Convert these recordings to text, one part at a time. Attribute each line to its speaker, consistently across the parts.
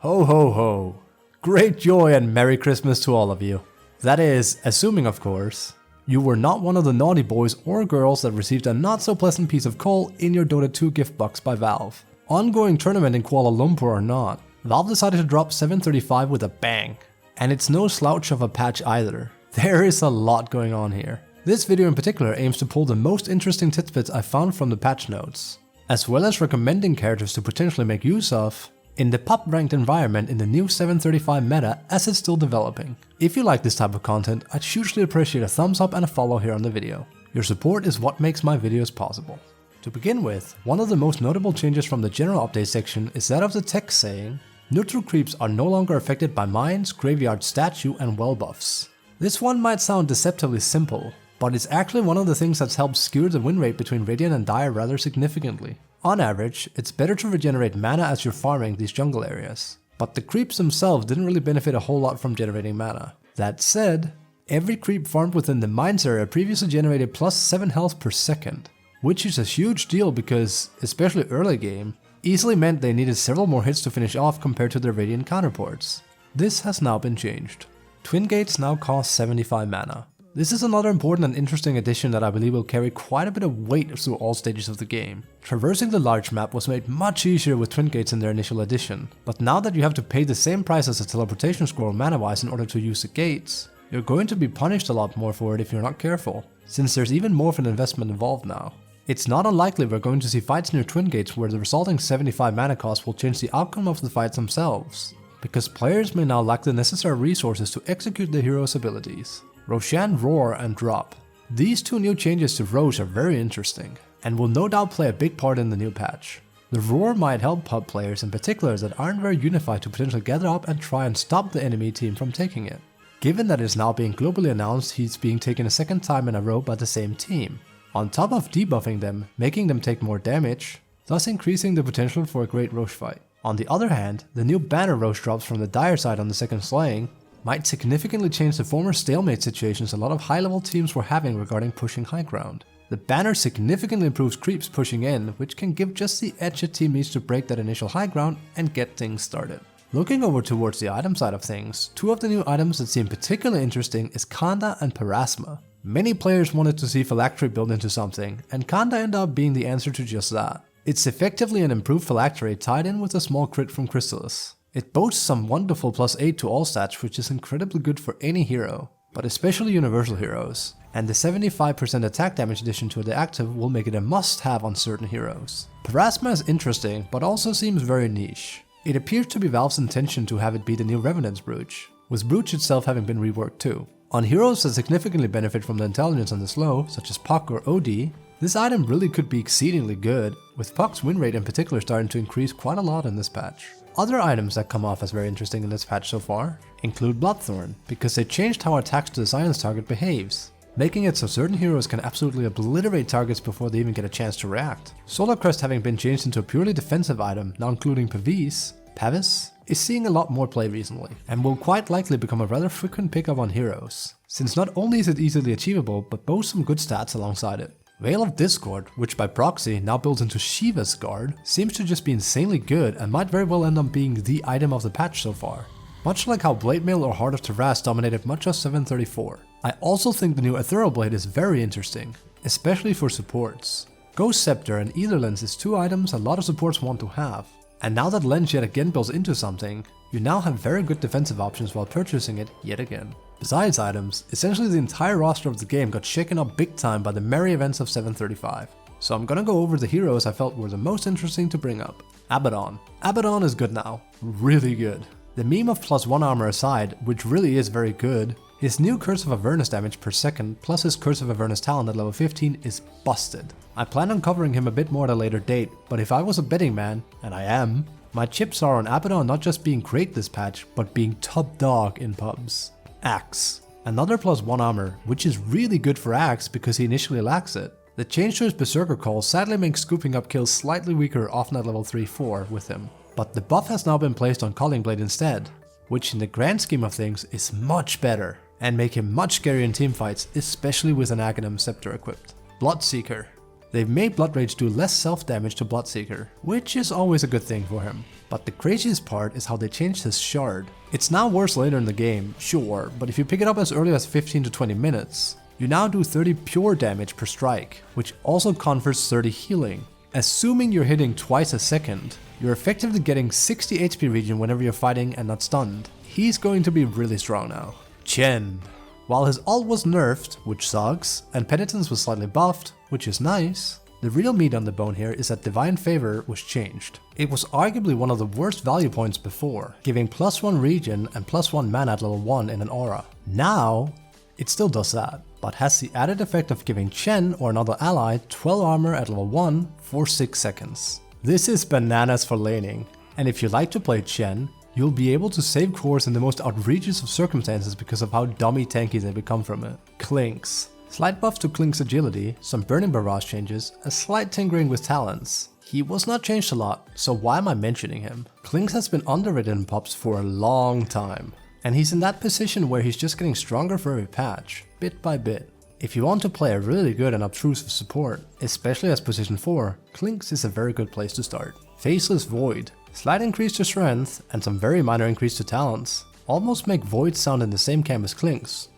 Speaker 1: Ho ho ho. Great joy and Merry Christmas to all of you. That is, assuming of course, you were not one of the naughty boys or girls that received a not so pleasant piece of coal in your Dota 2 gift box by Valve. Ongoing tournament in Kuala Lumpur or not, Valve decided to drop 735 with a bang. And it's no slouch of a patch either. There is a lot going on here. This video in particular aims to pull the most interesting tidbits I found from the patch notes, as well as recommending characters to potentially make use of in the pop ranked environment in the new 735 meta as it's still developing. If you like this type of content, I'd hugely appreciate a thumbs up and a follow here on the video. Your support is what makes my videos possible. To begin with, one of the most notable changes from the general update section is that of the text saying, neutral creeps are no longer affected by mines, graveyard statue and well buffs. This one might sound deceptively simple, but it's actually one of the things that's helped skew the win rate between Radiant and Dire rather significantly. On average, it's better to regenerate mana as you're farming these jungle areas, but the creeps themselves didn't really benefit a whole lot from generating mana. That said, every creep farmed within the mines area previously generated plus 7 health per second, which is a huge deal because, especially early game, easily meant they needed several more hits to finish off compared to their Radiant counterparts. This has now been changed. Twin gates now cost 75 mana. This is another important and interesting addition that I believe will carry quite a bit of weight through all stages of the game. Traversing the large map was made much easier with twin gates in their initial addition, but now that you have to pay the same price as a teleportation scroll mana-wise in order to use the gates, you're going to be punished a lot more for it if you're not careful, since there's even more of an investment involved now. It's not unlikely we're going to see fights near twin gates where the resulting 75 mana cost will change the outcome of the fights themselves, because players may now lack the necessary resources to execute the hero's abilities. Roshan Roar and Drop. These two new changes to Rosh are very interesting, and will no doubt play a big part in the new patch. The Roar might help pub players in particular that aren't very unified to potentially gather up and try and stop the enemy team from taking it, given that it's now being globally announced he's being taken a second time in a row by the same team, on top of debuffing them, making them take more damage, thus increasing the potential for a great Rosh fight. On the other hand, the new banner Rosh drops from the Dire side on the second slaying might significantly change the former stalemate situations a lot of high level teams were having regarding pushing high ground. The banner significantly improves creeps pushing in, which can give just the edge a team needs to break that initial high ground and get things started. Looking over towards the item side of things, two of the new items that seem particularly interesting is Khanda and Parasma. Many players wanted to see Phylactery built into something, and Khanda ended up being the answer to just that. It's effectively an improved Phylactery tied in with a small crit from Chrysalis. It boasts some wonderful +8 to all stats, which is incredibly good for any hero, but especially universal heroes, and the 75% attack damage addition to the active will make it a must-have on certain heroes. Parasma is interesting, but also seems very niche. It appears to be Valve's intention to have it be the new Revenant's Brooch, with Brooch itself having been reworked too. On heroes that significantly benefit from the intelligence and the slow, such as Puck or OD, this item really could be exceedingly good, with Puck's win rate in particular starting to increase quite a lot in this patch. Other items that come off as very interesting in this patch so far include Bloodthorn, because they changed how attacks to the silence target behaves, making it so certain heroes can absolutely obliterate targets before they even get a chance to react. Solar Crest having been changed into a purely defensive item, now including Pavis, is seeing a lot more play recently, and will quite likely become a rather frequent pickup on heroes, since not only is it easily achievable, but boasts some good stats alongside it. Veil of Discord, which by proxy now builds into Shiva's guard, seems to just be insanely good and might very well end up being the item of the patch so far, much like how Blade Mail or Heart of Terras dominated much of 734. I also think the new Ethereal Blade is very interesting, especially for supports. Ghost Scepter and Ether Lens is two items a lot of supports want to have, and now that Lens yet again builds into something, you now have very good defensive options while purchasing it yet again. Besides items, essentially the entire roster of the game got shaken up big time by the merry events of 735. So I'm gonna go over the heroes I felt were the most interesting to bring up. Abaddon. Abaddon is good now. Really good. The meme of +1 armor aside, which really is very good, his new Curse of Avernus damage per second plus his Curse of Avernus talent at level 15 is busted. I plan on covering him a bit more at a later date, but if I was a betting man, and I am, my chips are on Abaddon not just being great this patch, but being top dog in pubs. Axe. Another +1 armor, which is really good for Axe because he initially lacks it. The change to his Berserker Call sadly makes scooping up kills slightly weaker often at level 3-4 with him, but the buff has now been placed on Calling Blade instead, which in the grand scheme of things is much better, and make him much scarier in teamfights, especially with an Aghanim Scepter equipped. Bloodseeker. They've made Blood Rage do less self damage to Bloodseeker, which is always a good thing for him. But the craziest part is how they changed his shard. It's now worse later in the game, sure, but if you pick it up as early as 15 to 20 minutes, you now do 30 pure damage per strike, which also converts 30 healing. Assuming you're hitting twice a second, you're effectively getting 60 HP regen whenever you're fighting and not stunned. He's going to be really strong now. Chen. While his ult was nerfed, which sucks, and penitence was slightly buffed, which is nice, the real meat on the bone here is that Divine Favor was changed. It was arguably one of the worst value points before, giving +1 regen and +1 mana at level 1 in an aura. Now, it still does that, but has the added effect of giving Chen or another ally 12 armor at level 1 for 6 seconds. This is bananas for laning, and if you like to play Chen, you'll be able to save cores in the most outrageous of circumstances because of how dummy tanky they become from it. Clinks. Slight buff to Clink's agility, some burning barrage changes, a slight tinkering with talents. He was not changed a lot, so why am I mentioning him? Clinks has been underrated in pops for a long time, and he's in that position where he's just getting stronger for every patch, bit by bit. If you want to play a really good and obtrusive support, especially as position 4, Clinks is a very good place to start. Faceless Void. Slight increase to strength and some very minor increase to talents almost make Void sound in the same camp as Clinks,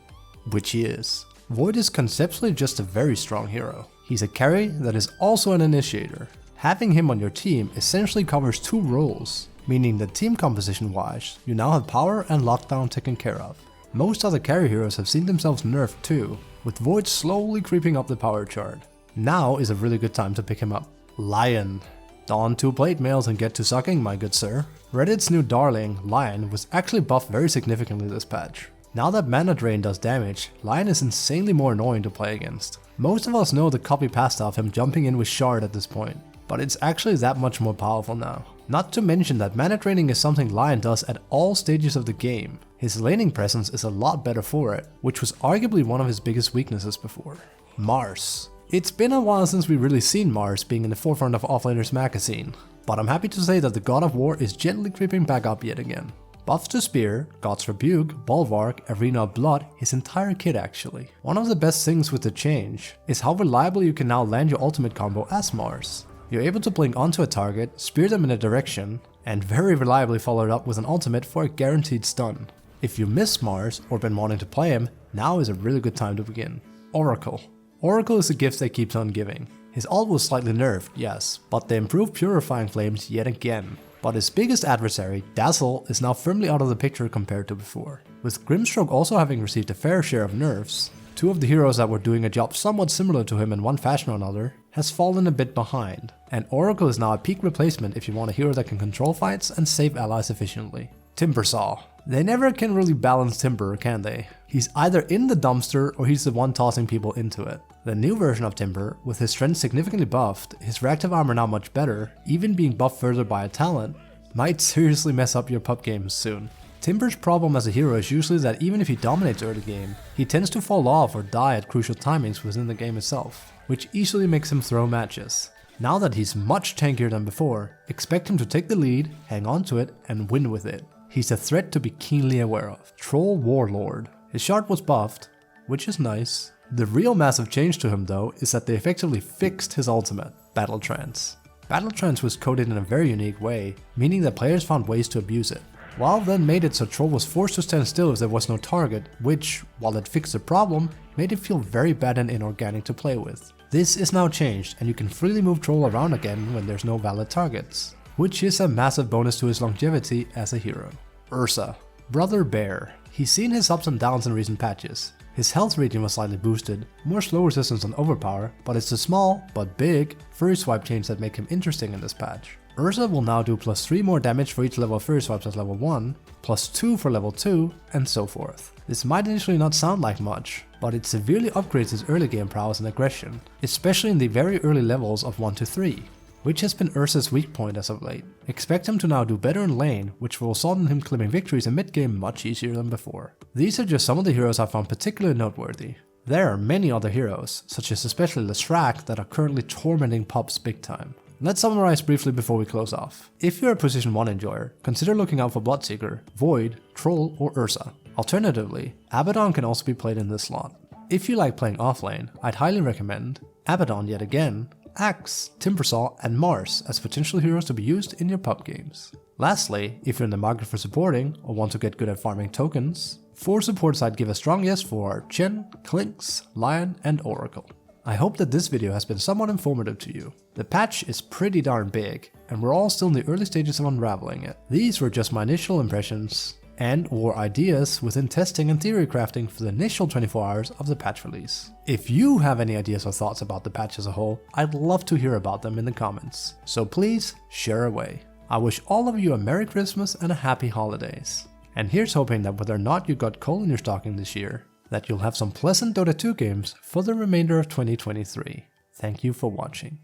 Speaker 1: which he is. Void is conceptually just a very strong hero. He's a carry that is also an initiator. Having him on your team essentially covers 2 roles, meaning that team composition wise, you now have power and lockdown taken care of. Most other carry heroes have seen themselves nerfed too, with Void slowly creeping up the power chart. Now is a really good time to pick him up. Lion. Don 2 plate mails and get to sucking, my good sir. Reddit's new darling, Lion, was actually buffed very significantly this patch. Now that mana drain does damage, Lion is insanely more annoying to play against. Most of us know the copy pasta of him jumping in with shard at this point, but it's actually that much more powerful now. Not to mention that mana draining is something Lion does at all stages of the game. His laning presence is a lot better for it, which was arguably one of his biggest weaknesses before. Mars. It's been a while since we've really seen Mars being in the forefront of Offlaner's magazine, but I'm happy to say that the God of War is gently creeping back up yet again. Buffs to Spear, God's Rebuke, Bulwark, Arena of Blood, his entire kit actually. One of the best things with the change is how reliably you can now land your ultimate combo as Mars. You're able to blink onto a target, spear them in a direction, and very reliably follow it up with an ultimate for a guaranteed stun. If you miss Mars or been wanting to play him, now is a really good time to begin. Oracle. Oracle is a gift that keeps on giving. His ult was slightly nerfed, yes, but they improved Purifying Flames yet again. But his biggest adversary, Dazzle, is now firmly out of the picture compared to before. With Grimstroke also having received a fair share of nerfs, 2 of the heroes that were doing a job somewhat similar to him in one fashion or another has fallen a bit behind, and Oracle is now a peak replacement if you want a hero that can control fights and save allies efficiently. Timbersaw. They never can really balance Timber, can they? He's either in the dumpster or he's the one tossing people into it. The new version of Timber, with his strength significantly buffed, his reactive armor now much better, even being buffed further by a talent, might seriously mess up your pub games soon. Timber's problem as a hero is usually that even if he dominates early game, he tends to fall off or die at crucial timings within the game itself, which easily makes him throw matches. Now that he's much tankier than before, expect him to take the lead, hang on to it, and win with it. He's a threat to be keenly aware of. Troll Warlord. His shard was buffed, which is nice. The real massive change to him though is that they effectively fixed his ultimate, Battle Trance. Battle Trance was coded in a very unique way, meaning that players found ways to abuse it. WoW then made it so Troll was forced to stand still if there was no target, which, while it fixed the problem, made it feel very bad and inorganic to play with. This is now changed and you can freely move Troll around again when there's no valid targets, which is a massive bonus to his longevity as a hero. Ursa. Brother Bear. He's seen his ups and downs in recent patches. His health regen was slightly boosted, more slow resistance on overpower, but it's the small, but big, furry swipe change that make him interesting in this patch. Ursa will now do +3 more damage for each level of furry swipes at level 1, +2 for level 2, and so forth. This might initially not sound like much, but it severely upgrades his early game prowess and aggression, especially in the very early levels of 1 to 3. Which has been Ursa's weak point as of late. Expect him to now do better in lane, which will result in him claiming victories in mid game much easier than before. These are just some of the heroes I found particularly noteworthy. There are many other heroes, such as especially Leshrac, that are currently tormenting pubs big time. Let's summarize briefly before we close off. If you're a position 1 enjoyer, consider looking out for Bloodseeker, Void, Troll, or Ursa. Alternatively, Abaddon can also be played in this slot. If you like playing offlane, I'd highly recommend Abaddon yet again, Axe, Timbersaw, and Mars as potential heroes to be used in your pub games. Lastly, if you're in the market for supporting or want to get good at farming tokens, for supports I'd give a strong yes for Chen, Clinks, Lion, and Oracle. I hope that this video has been somewhat informative to you. The patch is pretty darn big, and we're all still in the early stages of unraveling it. These were just my initial impressions and/or ideas within testing and theory crafting for the initial 24 hours of the patch release. If you have any ideas or thoughts about the patch as a whole, I'd love to hear about them in the comments. So please share away. I wish all of you a Merry Christmas and a Happy Holidays. And here's hoping that whether or not you got coal in your stocking this year, that you'll have some pleasant Dota 2 games for the remainder of 2023. Thank you for watching.